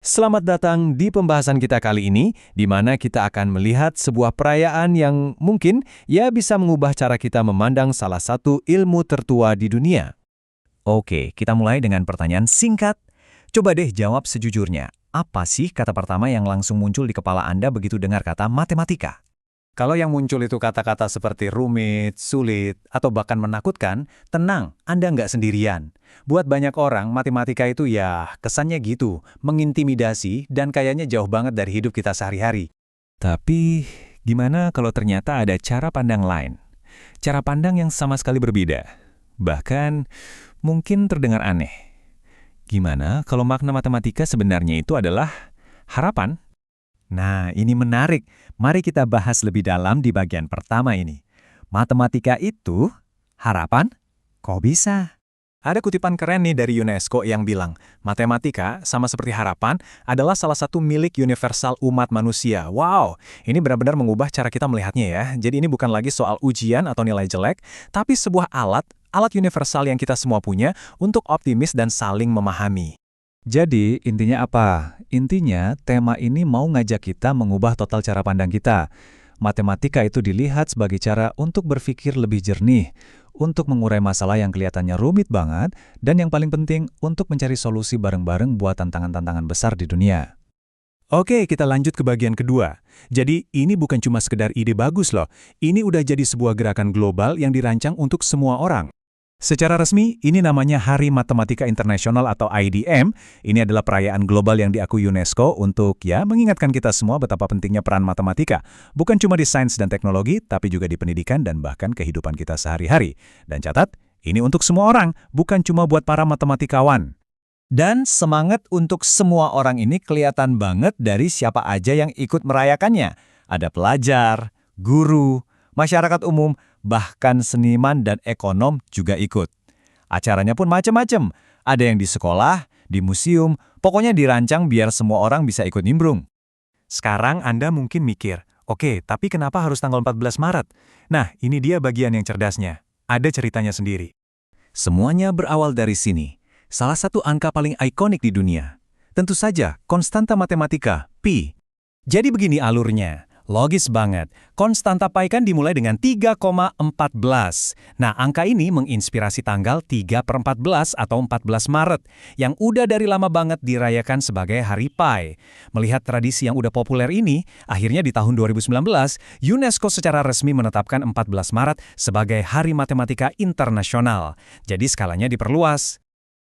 Selamat datang di pembahasan kita kali ini, di mana kita akan melihat sebuah perayaan yang mungkin ya bisa mengubah cara kita memandang salah satu ilmu tertua di dunia. Oke, kita mulai dengan pertanyaan singkat. Coba deh jawab sejujurnya. Apa sih kata pertama yang langsung muncul di kepala Anda begitu dengar kata matematika? Kalau yang muncul itu kata-kata seperti rumit, sulit, atau bahkan menakutkan, tenang, Anda nggak sendirian. Buat banyak orang, matematika itu ya kesannya gitu, mengintimidasi dan kayaknya jauh banget dari hidup kita sehari-hari. Tapi, gimana kalau ternyata ada cara pandang lain? Cara pandang yang sama sekali berbeda. Bahkan, mungkin terdengar aneh. Gimana kalau makna matematika sebenarnya itu adalah harapan? Nah, ini menarik. Mari kita bahas lebih dalam di bagian pertama ini. Matematika itu harapan? Kok bisa? Ada kutipan keren nih dari UNESCO yang bilang, matematika sama seperti harapan adalah salah satu milik universal umat manusia. Wow, ini benar-benar mengubah cara kita melihatnya ya. Jadi ini bukan lagi soal ujian atau nilai jelek, tapi sebuah alat universal yang kita semua punya untuk optimis dan saling memahami. Jadi, intinya apa? Intinya, tema ini mau ngajak kita mengubah total cara pandang kita. Matematika itu dilihat sebagai cara untuk berpikir lebih jernih, untuk mengurai masalah yang kelihatannya rumit banget, dan yang paling penting, untuk mencari solusi bareng-bareng buat tantangan-tantangan besar di dunia. Oke, kita lanjut ke bagian kedua. Jadi, ini bukan cuma sekedar ide bagus loh. Ini udah jadi sebuah gerakan global yang dirancang untuk semua orang. Secara resmi, ini namanya Hari Matematika Internasional atau IDM. Ini adalah perayaan global yang diakui UNESCO untuk ya mengingatkan kita semua betapa pentingnya peran matematika. Bukan cuma di sains dan teknologi, tapi juga di pendidikan dan bahkan kehidupan kita sehari-hari. Dan catat, ini untuk semua orang, bukan cuma buat para matematikawan. Dan semangat untuk semua orang ini kelihatan banget dari siapa aja yang ikut merayakannya. Ada pelajar, guru, masyarakat umum, bahkan seniman dan ekonom juga ikut. Acaranya pun macam-macam. Ada yang di sekolah, di museum, pokoknya dirancang biar semua orang bisa ikut nimbrung. Sekarang Anda mungkin mikir, oke, tapi kenapa harus tanggal 14 Maret? Nah, ini dia bagian yang cerdasnya. Ada ceritanya sendiri. Semuanya berawal dari sini. Salah satu angka paling ikonik di dunia. Tentu saja, konstanta matematika, pi. Jadi begini alurnya. Logis banget. Konstanta pi kan dimulai dengan 3,14. Nah, angka ini menginspirasi tanggal 3/14 atau 14 Maret, yang udah dari lama banget dirayakan sebagai Hari Pi. Melihat tradisi yang udah populer ini, akhirnya di tahun 2019, UNESCO secara resmi menetapkan 14 Maret sebagai Hari Matematika Internasional. Jadi skalanya diperluas.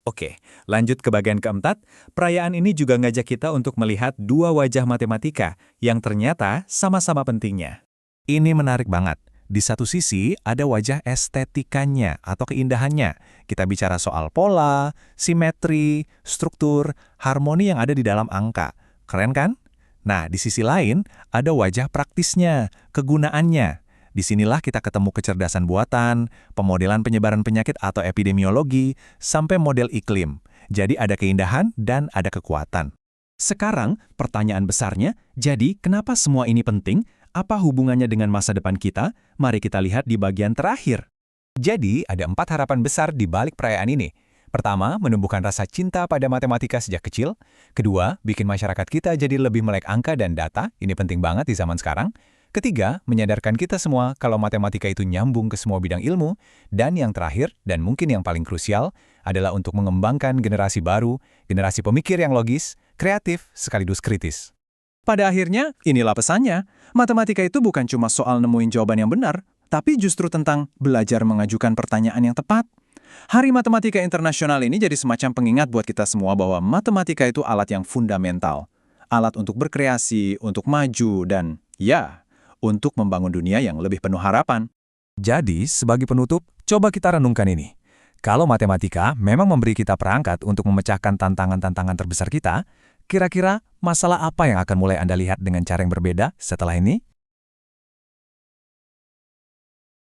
Oke, lanjut ke bagian keempat. Perayaan ini juga ngajak kita untuk melihat dua wajah matematika yang ternyata sama-sama pentingnya. Ini menarik banget. Di satu sisi, ada wajah estetikanya atau keindahannya. Kita bicara soal pola, simetri, struktur, harmoni yang ada di dalam angka. Keren kan? Nah, di sisi lain, ada wajah praktisnya, kegunaannya. Disinilah kita ketemu kecerdasan buatan, pemodelan penyebaran penyakit atau epidemiologi, sampai model iklim. Jadi ada keindahan dan ada kekuatan. Sekarang, pertanyaan besarnya, jadi kenapa semua ini penting? Apa hubungannya dengan masa depan kita? Mari kita lihat di bagian terakhir. Jadi, ada 4 harapan besar di balik perayaan ini. Pertama, menumbuhkan rasa cinta pada matematika sejak kecil. Kedua, bikin masyarakat kita jadi lebih melek angka dan data. Ini penting banget di zaman sekarang. Ketiga, menyadarkan kita semua kalau matematika itu nyambung ke semua bidang ilmu. Dan yang terakhir, dan mungkin yang paling krusial, adalah untuk mengembangkan generasi baru, generasi pemikir yang logis, kreatif, sekaligus kritis. Pada akhirnya, inilah pesannya. Matematika itu bukan cuma soal nemuin jawaban yang benar, tapi justru tentang belajar mengajukan pertanyaan yang tepat. Hari Matematika Internasional ini jadi semacam pengingat buat kita semua bahwa matematika itu alat yang fundamental. Alat untuk berkreasi, untuk maju, dan ya, untuk membangun dunia yang lebih penuh harapan. Jadi, sebagai penutup, coba kita renungkan ini. Kalau matematika memang memberi kita perangkat untuk memecahkan tantangan-tantangan terbesar kita, kira-kira masalah apa yang akan mulai Anda lihat dengan cara yang berbeda setelah ini?